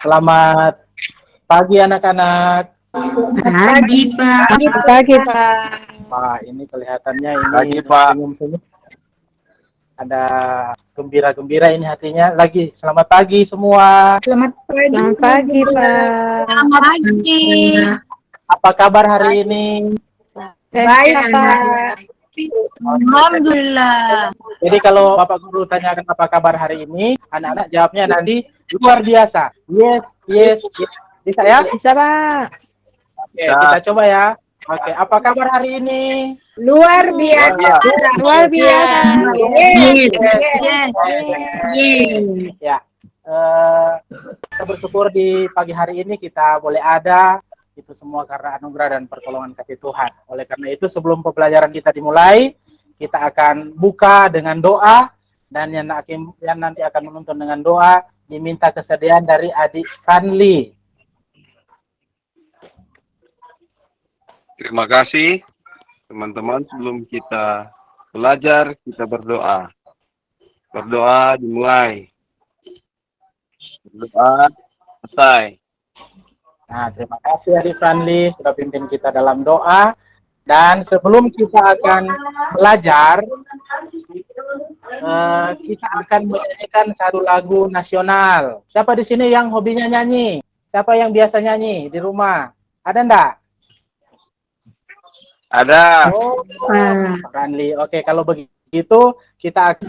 Selamat pagi anak-anak. Pagi, Pak. Pagi, Pak. Wah, ini kelihatannya ini Pagi, Pak. senyum-senyum. Ada gembira-gembira ini hatinya. Lagi, selamat pagi semua. Selamat pagi, Pak. Selamat pagi. Apa kabar hari ini? Baik, Pak. Alhamdulillah. Jadi kalau Bapak Guru tanyakan apa kabar hari ini, anak-anak jawabnya nanti luar biasa. Yes, yes, yes. Bisa ya? Bisa, Pak. Oke, kita coba ya. Oke, apa kabar hari ini? Luar biasa. Luar biasa. Yes. Yes. Yes. Ya, kita bersyukur di pagi hari ini kita boleh ada. Itu semua karena anugerah dan pertolongan kasih Tuhan. Oleh karena itu sebelum pembelajaran kita dimulai, kita akan buka dengan doa, dan yang nanti akan menuntun dengan doa diminta kesediaan dari adik Franly. Terima kasih teman-teman. Sebelum kita belajar, kita berdoa. Berdoa dimulai. Berdoa selesai. Nah, terima kasih adik Franly sudah pimpin kita dalam doa. Dan sebelum kita akan belajar, kita akan menyanyikan satu lagu nasional. Siapa di sini yang hobinya nyanyi? Siapa yang biasa nyanyi di rumah? Ada enggak? Ada. Oh, Franly. Oke, kalau begitu kita akan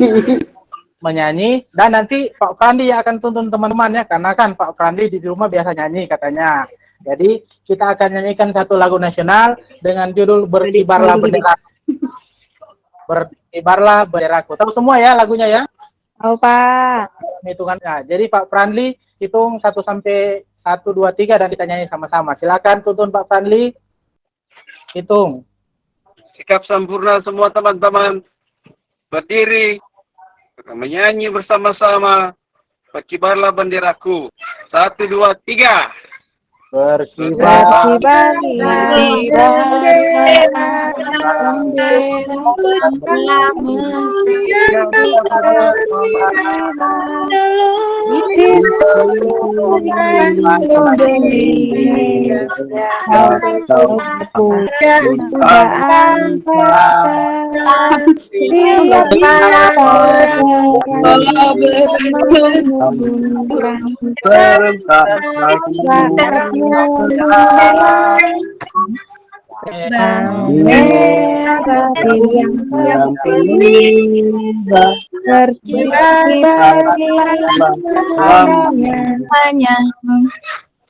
menyanyi, dan nanti Pak Franly yang akan tuntun teman-temannya, karena kan Pak Franly di rumah biasa nyanyi katanya. Jadi kita akan nyanyikan satu lagu nasional dengan judul Berkibarlah Benderaku. Berkibarlah Benderaku. Tahu semua ya lagunya ya? Tahu, Pak. Hitungannya. Jadi Pak Franly hitung 1 sampai 1, 2, 3 dan kita nyanyi sama-sama. Silakan tuntun Pak Franly. Hitung. Sikap sempurna semua teman-teman. Berdiri. Menyanyi bersama-sama. Berkibarlah benderaku. 1, 2, 3. Berkibarlah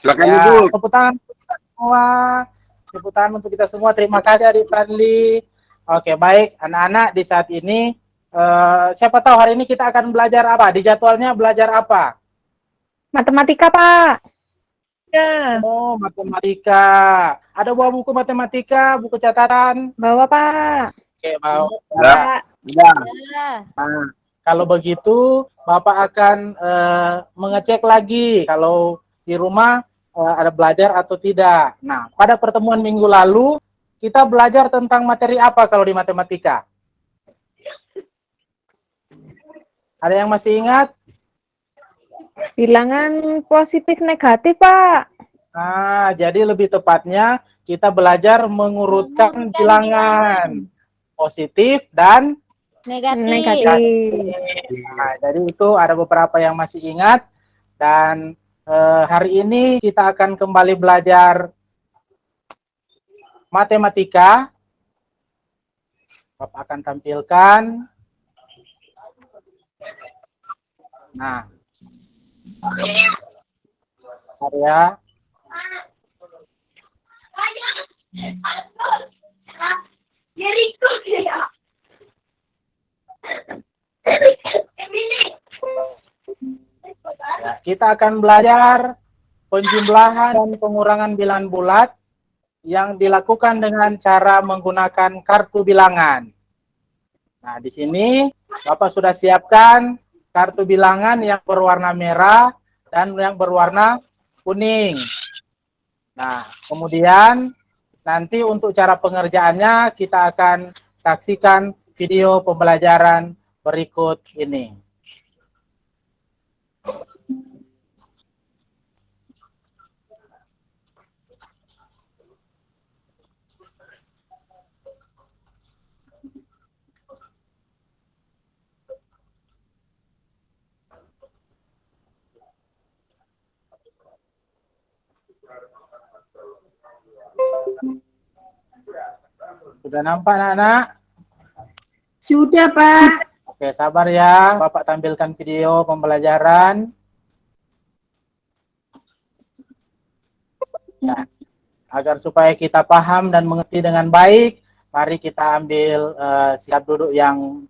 Silakan ya, duduk. tepuk tangan semua. Tepuk tangan untuk kita semua. Terima kasih adik Franly. Oke, baik anak-anak, di saat ini siapa tahu hari ini kita akan belajar apa? Di jadwalnya belajar apa? Matematika, Pak. Ya. Oh, matematika. Ada bawa buku matematika, buku catatan? Bawa, Pak. Oke, bawa. Pak. Nah, kalau begitu Bapak akan mengecek lagi kalau di rumah ada belajar atau tidak. Nah, pada pertemuan minggu lalu kita belajar tentang materi apa kalau di matematika? Ada yang masih ingat? Bilangan positif negatif, Pak. Nah, jadi lebih tepatnya kita belajar mengurutkan bilangan positif dan Negatif. Nah, jadi itu ada beberapa yang masih ingat, dan hari ini kita akan kembali belajar matematika. Bapak akan tampilkan. Nah, area. Ya, kita akan belajar penjumlahan dan pengurangan bilangan bulat yang dilakukan dengan cara menggunakan kartu bilangan. Nah, di sini Bapak sudah siapkan kartu bilangan yang berwarna merah dan yang berwarna kuning. Nah, kemudian nanti untuk cara pengerjaannya kita akan saksikan video pembelajaran berikut ini. Sudah nampak anak-anak? Sudah, Pak. Oke, sabar ya. Bapak tampilkan video pembelajaran. Ya, agar supaya kita paham dan mengerti dengan baik, mari kita ambil siap duduk yang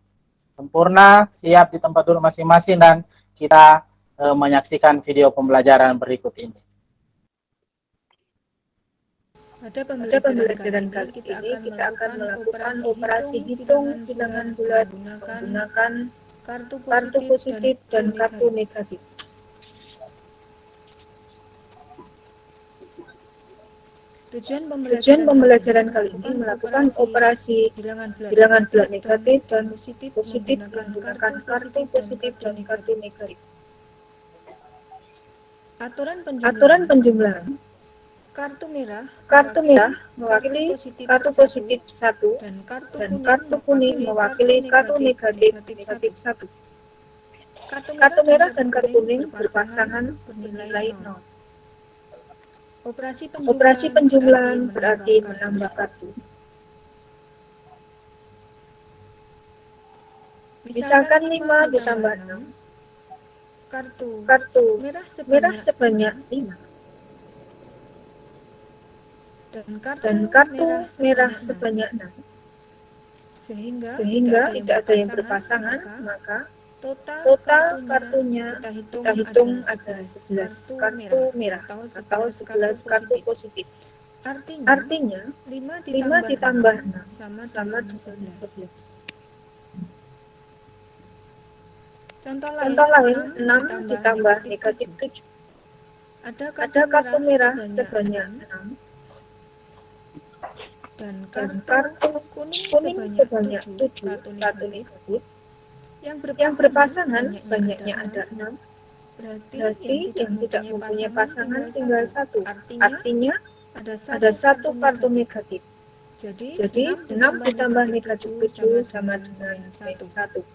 sempurna, siap di tempat duduk masing-masing, dan kita menyaksikan video pembelajaran berikut ini. Pada pembelajaran kali ini kita akan melakukan operasi hitung bilangan bulat menggunakan kartu positif dan kartu negatif. Tujuan pembelajaran kali ini melakukan operasi bilangan bulat negatif dan positif menggunakan kartu positif dan kartu negatif. Aturan penjumlahan. Kartu merah mewakili kartu positif 1 dan kartu kuning mewakili kartu negatif 1. Kartu merah dan kartu kuning berpasangan bernilai 0. Operasi penjumlahan berarti menambah kartu. Misalkan 5 ditambah 6, kartu merah sebanyak 5. Dan kartu merah sebanyak 6. Sehingga tidak ada yang berpasangan, maka total kartunya kita hitung ada 11 kartu merah atau 11 kartu positif. Artinya 5 ditambah 6 sama dengan 11. Contoh lain, 6 ditambah negatif 7. Ada kartu merah sebanyak 6. Dan kartu kuning sebanyak 7 kartu negatif. Yang berpasangan banyaknya ada 6. Berarti yang tidak mempunyai pasangan tinggal 1. Artinya ada 1 kartu negatif. Jadi 6 ditambah negatif 7 sama dengan 1.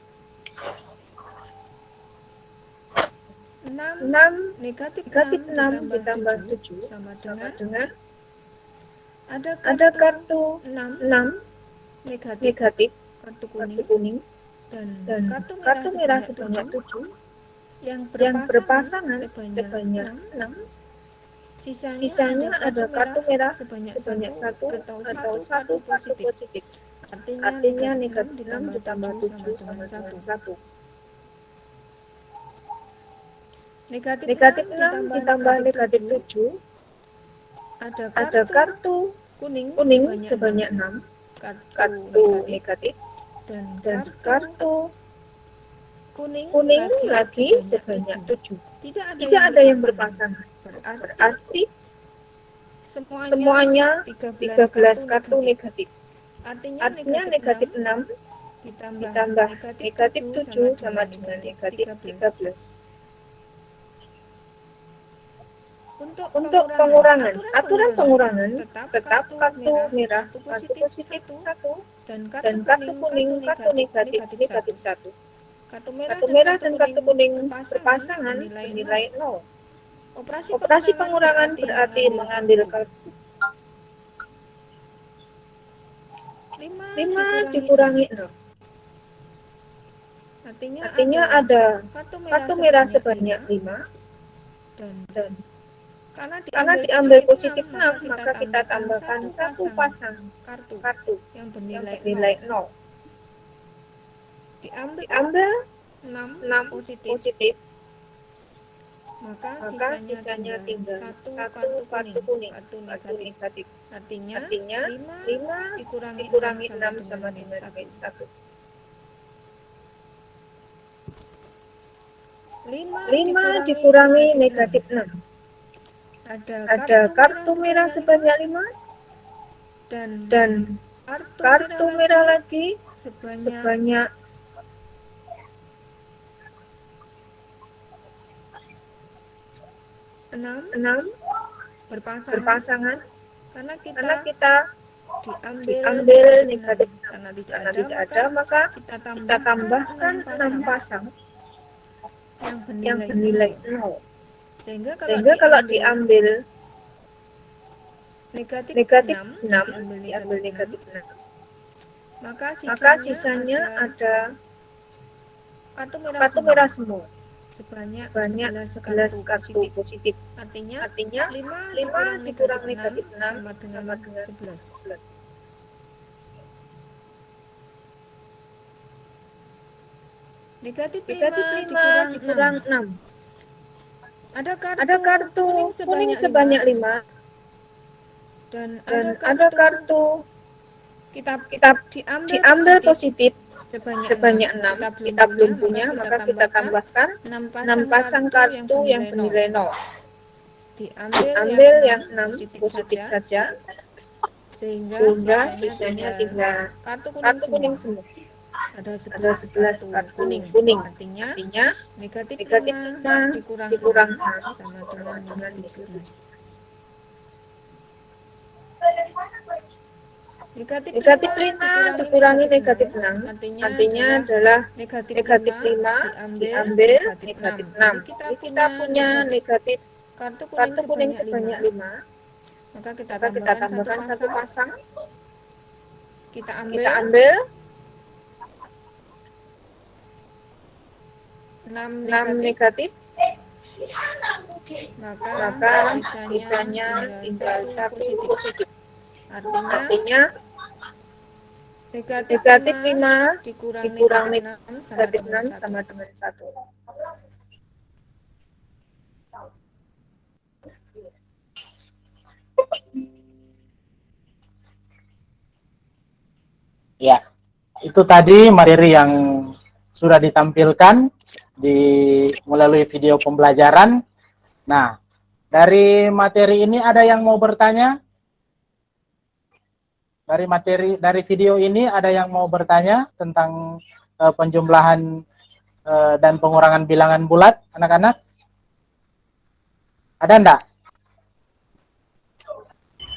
6 negatif 6 ditambah 7 sama dengan ada kartu 6 negatif kartu kuning dan kartu merah sebanyak 7 yang berpasangan sebanyak 6. Sisanya ada kartu merah sebanyak 1 atau 1 kartu positif. Artinya negatif 6 ditambah 7 sama dengan 1. Negatif 6 ditambah negatif 7 ada kartu kuning sebanyak 6 kartu negatif dan kartu kuning lagi sebanyak 7. Tidak ada yang berpasangan. Berarti semuanya 13 kartu negatif. Artinya negatif 6 ditambah negatif 7 sama dengan negatif 13. Untuk pengurangan, aturan pengurangan tetap kartu merah, kartu positif 1, dan kartu kuning, kartu negatif 1. Kartu merah dan kartu kuning berpasangan bernilai 0. Operasi pengurangan berarti mengambil kartu 5 dikurangi 0. Artinya ada kartu merah sebanyak 5 dan karena diambil positif 6, maka kita tambahkan 1 pasang kartu yang bernilai 0. Diambil 6 positif, maka sisanya tinggal 1 kartu kuning, kartu negatif. Artinya 5 dikurangi 6 sama dengan 1. 5 dikurangi negatif 6. Ada kartu merah sebanyak 5 dan kartu merah lagi sebanyak 6 berpasangan karena kita diambil negatif karena tidak ada, maka kita tambahkan 6 pasang yang bernilai 0. Sehingga kalau diambil Negatif Negatif 6 6 diambil diambil negatif negatif 6. 6. Maka Maka sisanya sisanya ada ada kartu merah kartu merah semua semua sebanyak sebanyak 11 11 kartu kartu positif. positif. Artinya Artinya 5 5 dikurang dikurang negatif 6 negatif 6 sama dengan sama dengan 11. 11. Negatif Negatif 5 5 dikurang dikurang 6. 6. Ada Ada kartu kuning sebanyak 5 dan dan ada ada kartu kartu kita kita diambil diambil positif positif sebanyak sebanyak 6. 6. Kita Kita belum punya, punya, maka maka kita kita tambahkan tambahkan 6 6 pasang kartu yang bernilai 0. Diambil Diambil yang yang 6 positif positif saja saja sehingga sehingga sisanya sisanya tinggal tinggal kartu kartu kuning kuning semua. semua. Ada Ada 11 11 kartu kartu kuning. kuning. Artinya Artinya negatif negatif 5 5 dikurang dikurang 6 6 sama dengan dengan negatif negatif 11. 11. Negatif Negatif 5 5 dikurangi dikurangi negatif 6 artinya adalah negatif 5 diambil negatif 6. Jadi kita punya negatif kartu kuning sebanyak 5, maka kita maka kita tambahkan satu pasang. pasang, Kita kita ambil ambil 6 6 negatif, negatif, maka maka sisanya tinggal tinggal 1 satu positif. positif. Artinya Artinya negatif negatif 5 5 dikurang dikurang negatif 6 sama negatif dengan 6 1. sama dengan 1. Ya, itu tadi materi yang sudah ditampilkan melalui video pembelajaran. Nah, dari materi ini ada yang mau bertanya? Dari video ini ada yang mau bertanya tentang penjumlahan dan pengurangan bilangan bulat, anak-anak? Ada enggak?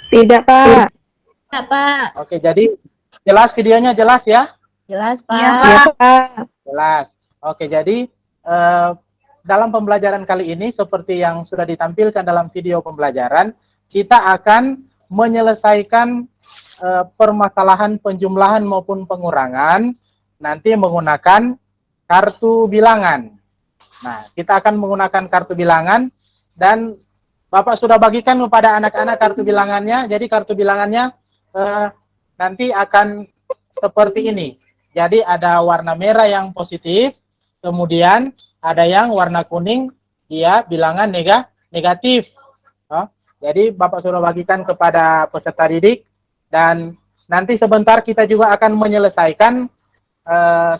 Tidak, Pak. Ya, Pak. Oke, jadi jelas videonya jelas ya? Jelas, Pak. Iya, Iya, Pak. Jelas. Oke, jadi dalam pembelajaran kali ini seperti yang sudah ditampilkan dalam video pembelajaran, kita akan menyelesaikan permasalahan penjumlahan maupun pengurangan nanti menggunakan kartu bilangan. Nah, kita akan menggunakan kartu bilangan dan Bapak sudah bagikan kepada anak-anak kartu bilangannya. Jadi kartu bilangannya nanti akan seperti ini. Jadi ada warna merah yang positif, kemudian ada yang warna kuning, dia bilangan negatif. Jadi Bapak sudah bagikan kepada peserta didik dan nanti sebentar kita juga akan menyelesaikan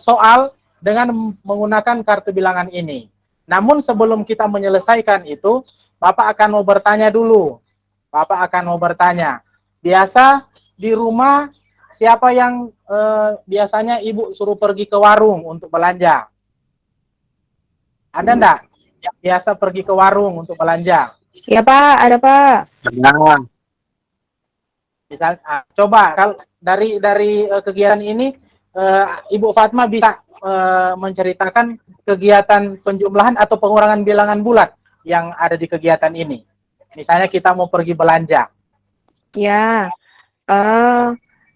soal dengan menggunakan kartu bilangan ini. Namun sebelum kita menyelesaikan itu, Bapak akan mau bertanya dulu. Bapak akan mau bertanya. Biasa di rumah siapa yang biasanya ibu suruh pergi ke warung untuk belanja? Ada enggak yang biasa pergi ke warung untuk belanja? Ya, Pak. Ada, Pak. Nah, Misal, coba kalau dari kegiatan ini Ibu Fatma bisa menceritakan kegiatan penjumlahan atau pengurangan bilangan bulat yang ada di kegiatan ini. Misalnya kita mau pergi belanja. Ya.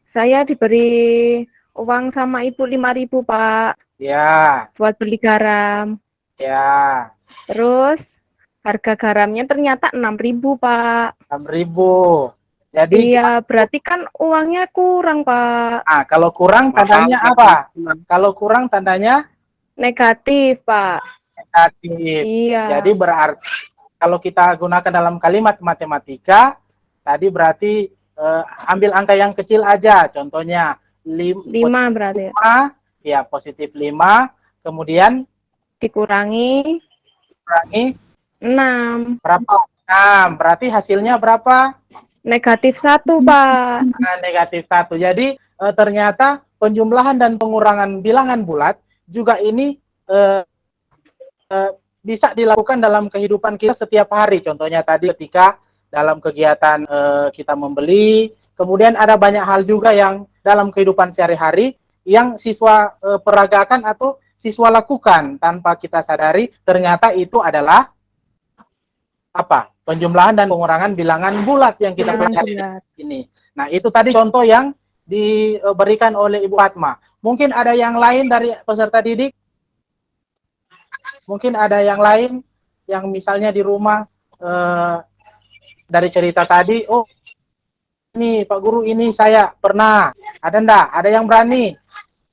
Saya diberi uang sama Ibu 5.000, Pak, Ya, buat beli garam. ya. Terus harga garamnya ternyata 6.000, Pak. 6.000. Jadi, Iya, berarti kan uangnya kurang, Pak. kalau kurang tandanya apa? Kalau kurang tandanya Negatif, Pak. negatif. Iya. Jadi berarti kalau kita gunakan dalam kalimat matematika, tadi berarti ambil angka yang kecil aja. Contohnya 5 berarti. 5, ya positif 5, kemudian Dikurangi kurangi 6. berapa? 6, berarti hasilnya berapa? Negatif 1, Pak. Nah, negatif 1. Jadi ternyata penjumlahan dan pengurangan bilangan bulat juga ini bisa dilakukan dalam kehidupan kita setiap hari. Contohnya tadi ketika dalam kegiatan kita membeli, kemudian ada banyak hal juga yang dalam kehidupan sehari-hari yang siswa peragakan atau siswa lakukan tanpa kita sadari, ternyata itu adalah apa? Penjumlahan dan pengurangan bilangan bulat yang kita Bilangan pelajari bulat. ini. Nah, itu tadi contoh yang diberikan oleh Ibu Fatma. Mungkin ada yang lain dari peserta didik? Mungkin ada yang lain yang misalnya di rumah dari cerita tadi, oh ini Pak Guru ini saya pernah. Ada enggak? Ada yang berani?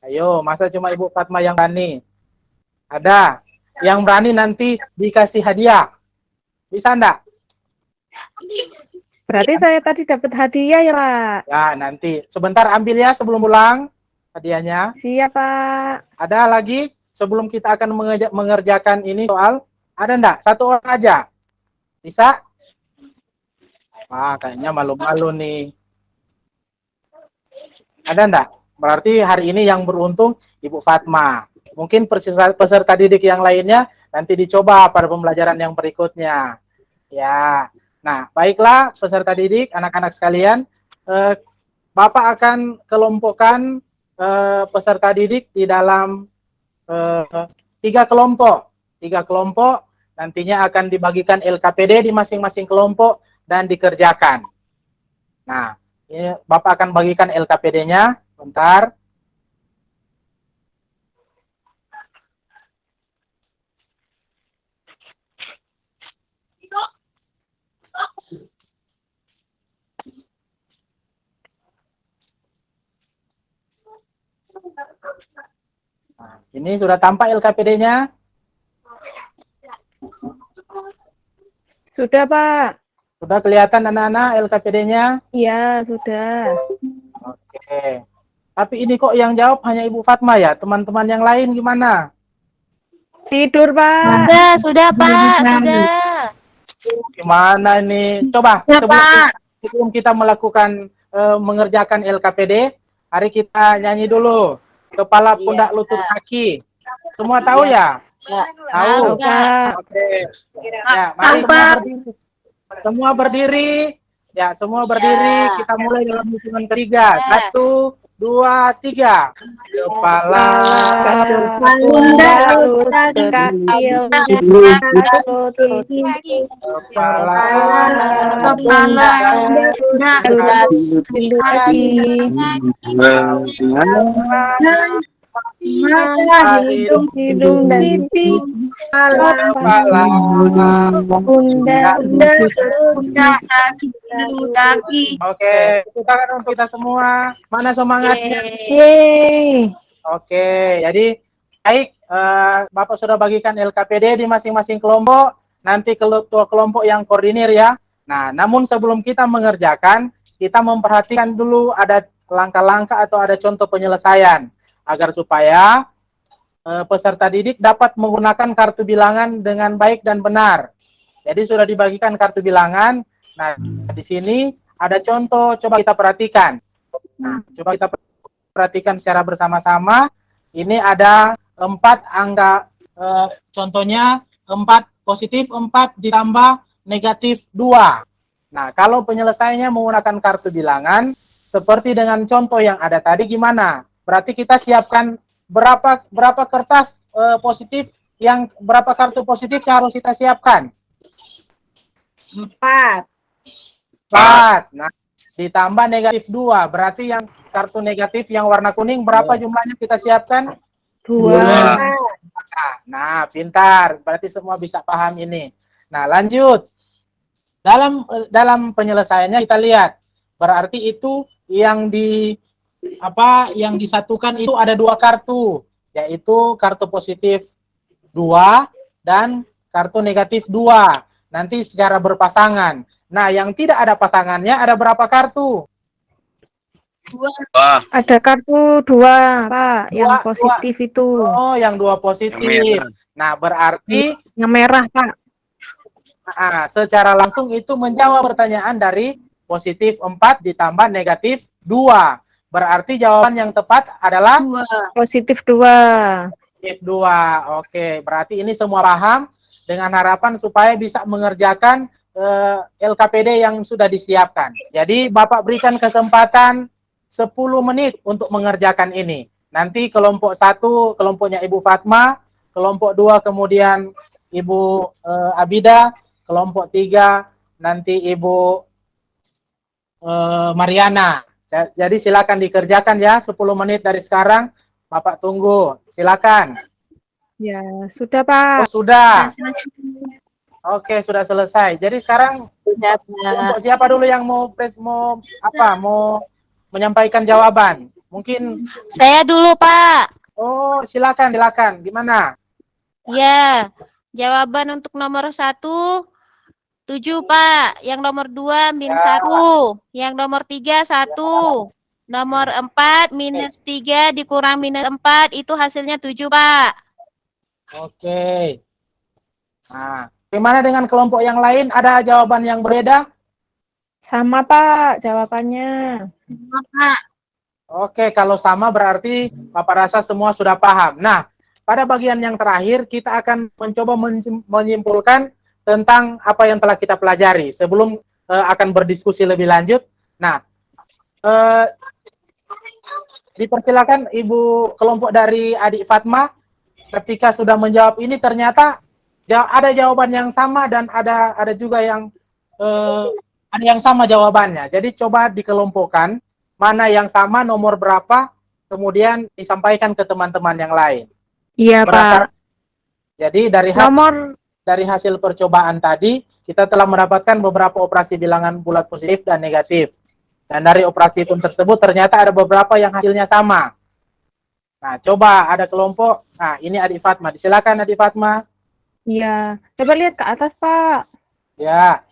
Ayo, masa cuma Ibu Fatma yang berani? Ada. Yang berani nanti dikasih hadiah. Bisa enggak? Berarti saya tadi dapat hadiah ya, Pak? Ya, nanti. Sebentar ambil ya sebelum pulang hadiahnya. Siap, Pak. Ada lagi sebelum kita akan mengerjakan ini soal? Ada enggak? Satu orang aja. Bisa? Wah, kayaknya malu-malu nih. Ada enggak? Berarti hari ini yang beruntung Ibu Fatma. Mungkin peserta didik yang lainnya nanti dicoba pada pembelajaran yang berikutnya. Ya. Nah, baiklah peserta didik, anak-anak sekalian, Bapak akan kelompokkan peserta didik di dalam 3 kelompok. 3 kelompok nantinya akan dibagikan LKPD di masing-masing kelompok dan dikerjakan. Nah, ini Bapak akan bagikan LKPD-nya. Bentar. Nah, ini sudah tampak LKPD-nya? Sudah, Pak. Sudah kelihatan anak-anak LKPD-nya? Iya, sudah. Oke. Tapi ini kok yang jawab hanya Ibu Fatma ya? Teman-teman yang lain gimana? Tidur, Pak. Sudah, Pak. Sudah. Gimana ini? Coba sebelum kita melakukan mengerjakan LKPD, hari kita nyanyi dulu. Kepala, pundak, lutut, kaki. Semua tahu ya? Tahu. Oke. Ya, mari semua berdiri. Semua berdiri. Ya, semua berdiri. Kita mulai dalam hitungan ketiga. 1, 2, 3. Kepala, pundak, lutut, kaki, lutut, kepala, hidung dan pipi, kepala, pundak, kaki. Oke, tepuk tangan untuk kita semua. Mana semangatnya? Yeay. Oke, jadi baik, Bapak sudah bagikan LKPD di masing-masing kelompok. Nanti ketua kelompok yang koordinir ya. Nah, namun sebelum kita mengerjakan, kita memperhatikan dulu ada langkah-langkah atau ada contoh penyelesaian agar supaya peserta didik dapat menggunakan kartu bilangan dengan baik dan benar. Jadi sudah dibagikan kartu bilangan. Nah, di sini ada contoh, coba kita perhatikan. Nah, coba kita perhatikan secara bersama-sama. Ini ada 4 angka, contohnya 4 positif 4 ditambah negatif 2. Nah, kalau penyelesaiannya menggunakan kartu bilangan, seperti dengan contoh yang ada tadi gimana? Berarti kita siapkan berapa kertas positif, berapa kartu positif yang harus kita siapkan? 4. Nah, ditambah negatif 2. Berarti yang kartu negatif yang warna kuning berapa jumlahnya kita siapkan? 2. Nah, pintar. Berarti semua bisa paham ini. Nah, lanjut. Dalam penyelesaiannya kita lihat. Berarti itu yang disatukan itu ada 2 kartu, yaitu kartu positif 2 dan kartu negatif 2. Nanti secara berpasangan. Nah, yang tidak ada pasangannya ada berapa kartu? 2. Ada kartu 2, Pak, yang positif itu. Oh, yang 2 positif. Nah, berarti Yang merah, Pak. secara langsung itu menjawab pertanyaan dari positif 4 ditambah negatif 2. Berarti jawaban yang tepat adalah Positif 2. positif 2. Oke, berarti ini semua paham dengan harapan supaya bisa mengerjakan LKPD yang sudah disiapkan. Jadi Bapak berikan kesempatan 10 menit untuk mengerjakan ini. Nanti kelompok 1, kelompoknya Ibu Fatma, kelompok 2 kemudian Ibu Abida, kelompok 3 nanti Ibu Mariana. Jadi silakan dikerjakan ya, 10 menit dari sekarang. Bapak tunggu, silakan. Ya, sudah Pak. Oh, sudah. Selesai. Oke, sudah selesai. Jadi sekarang Sudah, kelompok Pak. siapa dulu yang mau menyampaikan jawaban? Mungkin Saya dulu, Pak. silakan. Gimana? Ya, jawaban untuk nomor 1, 7, Pak. Yang nomor 2, min 1. Yang nomor 3, 1. Nomor 4, minus 3 dikurang minus 4, itu hasilnya 7, Pak. Oke. Nah, bagaimana dengan kelompok yang lain? Ada jawaban yang berbeda? Sama Pak jawabannya. Pak. Oke, kalau sama berarti Bapak rasa semua sudah paham. Nah, pada bagian yang terakhir kita akan mencoba menyimpulkan tentang apa yang telah kita pelajari sebelum akan berdiskusi lebih lanjut. Nah, dipersilakan Ibu kelompok dari adik Fatma, ketika sudah menjawab ini ternyata ada jawaban yang sama dan ada juga yang ada yang sama jawabannya. Jadi coba dikelompokkan mana yang sama, nomor berapa, kemudian disampaikan ke teman-teman yang lain. Iya Pak. Jadi dari hasil percobaan tadi kita telah mendapatkan beberapa operasi bilangan bulat positif dan negatif. Dan dari operasi pun tersebut ternyata ada beberapa yang hasilnya sama. Nah, coba ada kelompok. Nah, ini adik Fatma. Silakan adik Fatma. Iya. Coba lihat ke atas Pak. Ya.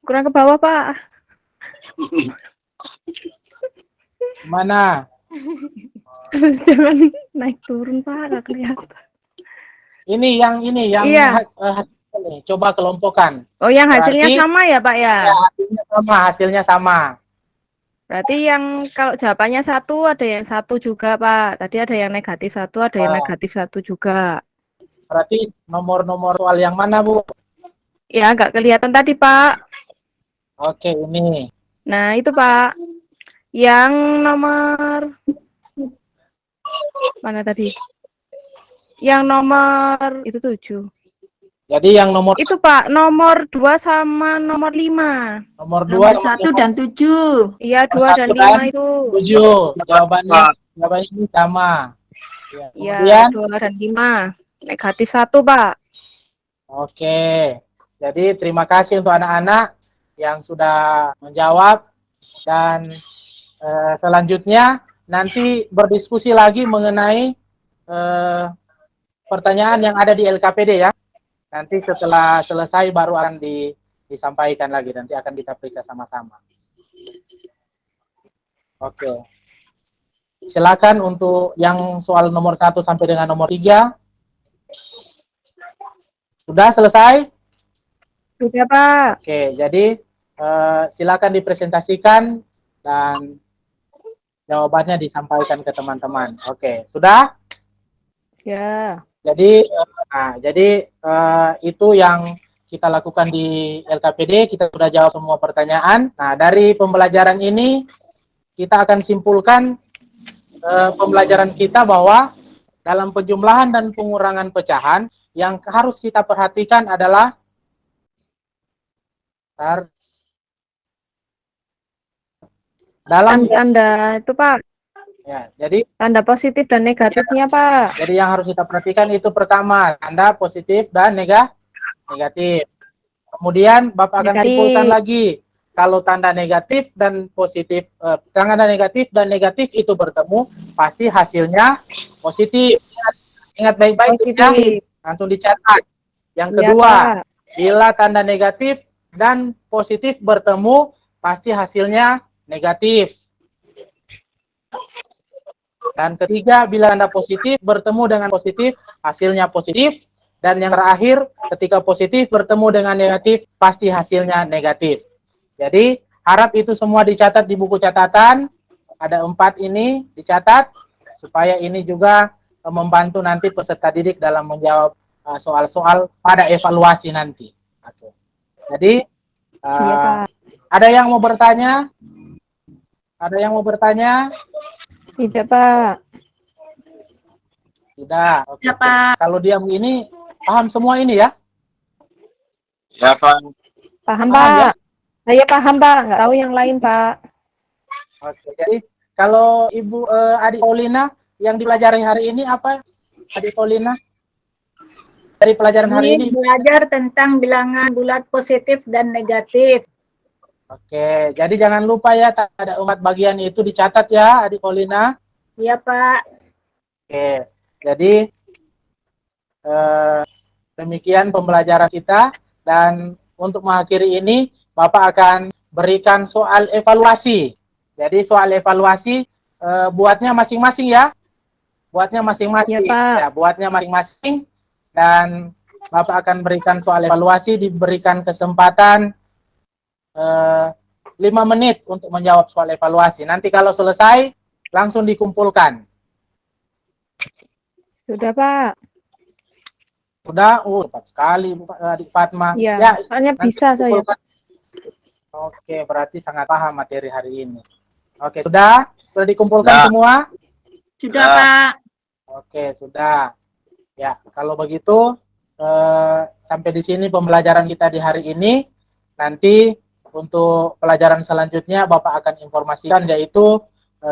Kurang ke bawah Pak. Mana? Jangan naik turun Pak, nggak kelihatan. Ini yang Iya. hasilnya. Coba kelompokkan. Oh, yang hasilnya sama ya Pak ya? Ya, hasilnya sama. Berarti yang kalau jawabannya 1 ada yang 1 juga Pak. Tadi ada yang negatif 1, ada yang negatif 1 juga. Berarti nomor-nomor soal yang mana Bu? Ya, nggak kelihatan tadi Pak. Oke, ini. Nah, itu Pak. Yang nomor mana tadi? Yang nomor itu 7. Jadi yang nomor itu Pak, nomor 2 sama nomor 5. Nomor 2 Nomor 1 dan 7. Iya, 2 dan 5 itu. 7. Jawabannya ini sama. Iya, 2 dan 5. Negatif 1, Pak. Oke. Jadi terima kasih untuk anak-anak yang sudah menjawab dan selanjutnya nanti berdiskusi lagi mengenai pertanyaan yang ada di LKPD ya. Nanti setelah selesai baru akan disampaikan lagi. Nanti akan kita periksa sama-sama. Oke. Silakan untuk yang soal nomor 1 sampai dengan nomor 3. Sudah selesai? Sudah, Pak. Oke, jadi silakan dipresentasikan dan jawabannya disampaikan ke teman-teman. Oke, sudah? Ya. Jadi itu yang kita lakukan di LKPD. Kita sudah jawab semua pertanyaan. Nah, dari pembelajaran ini kita akan simpulkan pembelajaran kita bahwa dalam penjumlahan dan pengurangan pecahan yang harus kita perhatikan adalah dalam tanda itu Pak. Ya, jadi tanda positif dan negatifnya Pak. Jadi yang harus kita perhatikan itu pertama tanda positif dan negatif. Kemudian Bapak akan simpulkan lagi kalau tanda negatif dan positif, tanda negatif dan negatif itu bertemu pasti hasilnya positif. Ingat baik-baik ya, langsung dicatat. Yang kedua, bila tanda negatif dan positif bertemu pasti hasilnya negatif. Dan ketiga, bila tanda positif bertemu dengan positif, hasilnya positif. Dan yang terakhir, ketika positif bertemu dengan negatif, pasti hasilnya negatif. Jadi, harap itu semua dicatat di buku catatan. Ada 4 ini dicatat, supaya ini juga membantu nanti peserta didik dalam menjawab soal-soal pada evaluasi nanti. Oke. Jadi, ada yang mau bertanya? Ada yang mau bertanya? Tidak, Pak. Tidak. Oke. Tidak, Pak. Kalau diam ini Paham semua ini ya? Ya, Pak. Paham, Paham, ya? Pak. Saya paham, Pak. Nggak tahu yang lain, Pak. Oke, jadi kalau Ibu Adik Paulina yang dipelajari hari ini apa? Adik Paulina? Dari pelajaran hari ini. Belajar tentang bilangan bulat positif dan negatif. Oke, jadi jangan lupa ya, ada 4 bagian itu dicatat ya, Adik Paulina. Iya, Pak. Oke, jadi demikian pembelajaran kita, dan untuk mengakhiri ini, Bapak akan berikan soal evaluasi. Jadi soal evaluasi buatnya masing-masing ya. Buatnya masing-masing. Ya, Pak. Ya, buatnya masing-masing. Dan Bapak akan berikan soal evaluasi, diberikan kesempatan 5 menit untuk menjawab soal evaluasi. Nanti kalau selesai, langsung dikumpulkan. Sudah, Pak. Sudah? Cepat sekali, Adik Fatma. Ya, soalnya nanti bisa saya. dikumpulkan. Oke, berarti sangat paham materi hari ini. Oke, sudah? Sudah dikumpulkan semua? Sudah, Pak. Oke, sudah. Ya, kalau begitu, sampai di sini pembelajaran kita di hari ini. Nanti untuk pelajaran selanjutnya Bapak akan informasikan, yaitu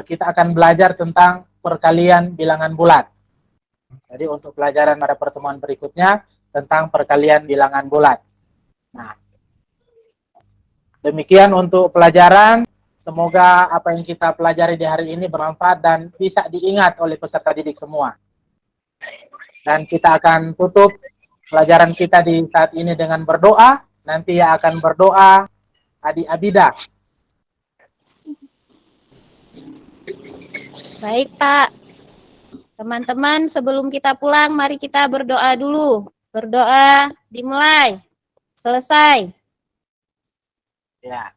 kita akan belajar tentang perkalian bilangan bulat. Jadi untuk pelajaran pada pertemuan berikutnya tentang perkalian bilangan bulat. Nah, demikian untuk pelajaran. Semoga apa yang kita pelajari di hari ini bermanfaat dan bisa diingat oleh peserta didik semua. Dan kita akan tutup pelajaran kita di saat ini dengan berdoa. Nanti yang akan berdoa Adik Abida. Baik, Pak. Teman-teman, sebelum kita pulang, mari kita berdoa dulu. Berdoa dimulai. Selesai. Ya.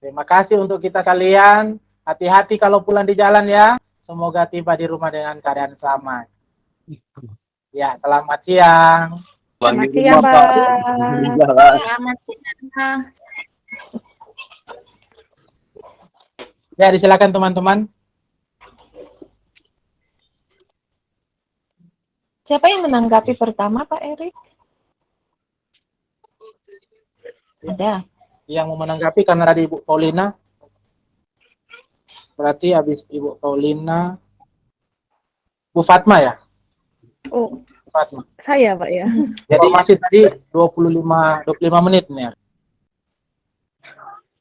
Terima kasih untuk kita sekalian. Hati-hati kalau pulang di jalan ya. Semoga tiba di rumah dengan keadaan selamat. Ya, selamat siang. Selamat siang, Pak. Selamat siang. Ya, disilakan teman-teman. Siapa yang menanggapi pertama, Pak Erik? Ada. Yang mau menanggapi karena tadi Ibu Paulina. Berarti habis Ibu Paulina, Bu Fatma ya? Oh, Bu Fatma. saya, Pak ya. Jadi masih tadi 25 menit nih.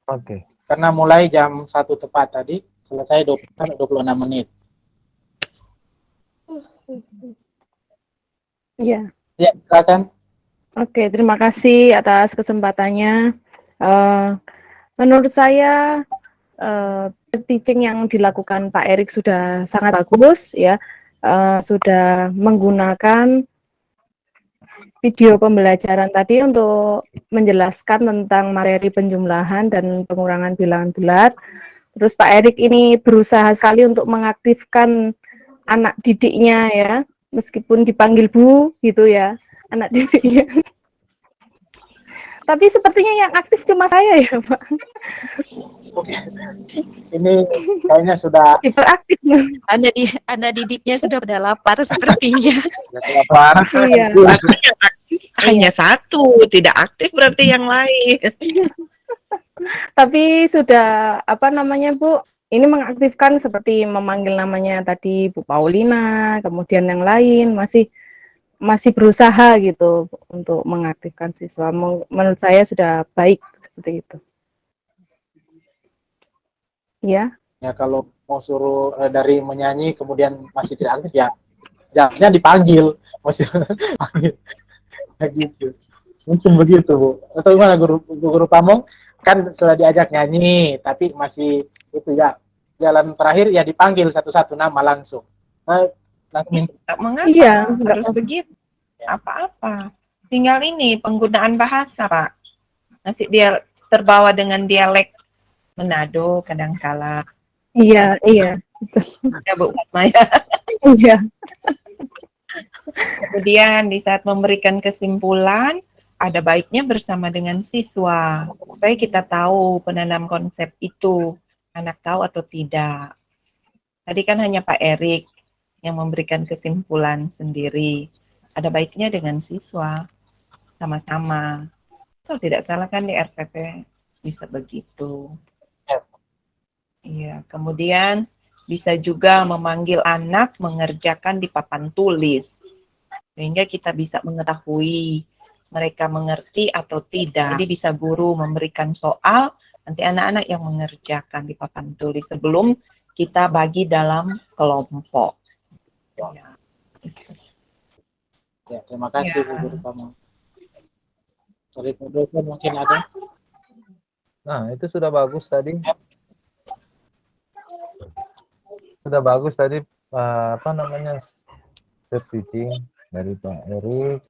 Oke. Karena mulai jam 1 tepat tadi, selesai 26 menit. Iya. Ya, silakan. Oke, terima kasih atas kesempatannya. Menurut saya teaching yang dilakukan Pak Erik sudah sangat bagus ya. Sudah menggunakan video pembelajaran tadi untuk menjelaskan tentang materi penjumlahan dan pengurangan bilangan bulat. Terus Pak Erik ini berusaha sekali untuk mengaktifkan anak didiknya ya, meskipun dipanggil Bu gitu ya, anak didiknya. Tapi sepertinya yang aktif cuma saya ya, Pak. Oke. Ini kayaknya sudah Hiperaktif. Anak didiknya sudah pada lapar sepertinya. lapar. Iya. Hanya satu, tidak aktif berarti yang lain. Tapi sudah apa namanya, Bu? Ini mengaktifkan seperti memanggil namanya tadi Bu Paulina, kemudian yang lain masih berusaha gitu untuk mengaktifkan siswa. Menurut saya sudah baik seperti itu. Ya. Ya kalau mau suruh dari menyanyi kemudian masih tidak aktif ya, jangan dipanggil, masih panggil. Gitu. Mungkin begitu, Bu. Atau gimana guru Pamong? Kan sudah diajak nyanyi, tapi masih itu ya. Jalan terakhir ya dipanggil satu-satu nama langsung. Mengapa Iya, harus begitu? Apa-apa. Tinggal ini penggunaan bahasa, Pak. Masih dia terbawa dengan dialek Manado kadangkala. Iya. Ya, Bu Fatma ya. Iya. Kemudian di saat memberikan kesimpulan, ada baiknya bersama dengan siswa. Supaya kita tahu penanam konsep itu. Anak tahu atau tidak. Tadi kan hanya Pak Erik yang memberikan kesimpulan sendiri. ada baiknya dengan siswa sama-sama. Kalau tidak salah kan di RPP bisa begitu. Iya, kemudian bisa juga memanggil anak mengerjakan di papan tulis, sehingga kita bisa mengetahui mereka mengerti atau tidak. Jadi bisa guru memberikan soal, nanti anak-anak yang mengerjakan di papan tulis sebelum kita bagi dalam kelompok. Ya, Ya, terima kasih Bu Guru kamu. Dari Bu Dosen mungkin ada. Nah, itu sudah bagus tadi. Sudah bagus tadi apa namanya, step teaching dari Pak Erik.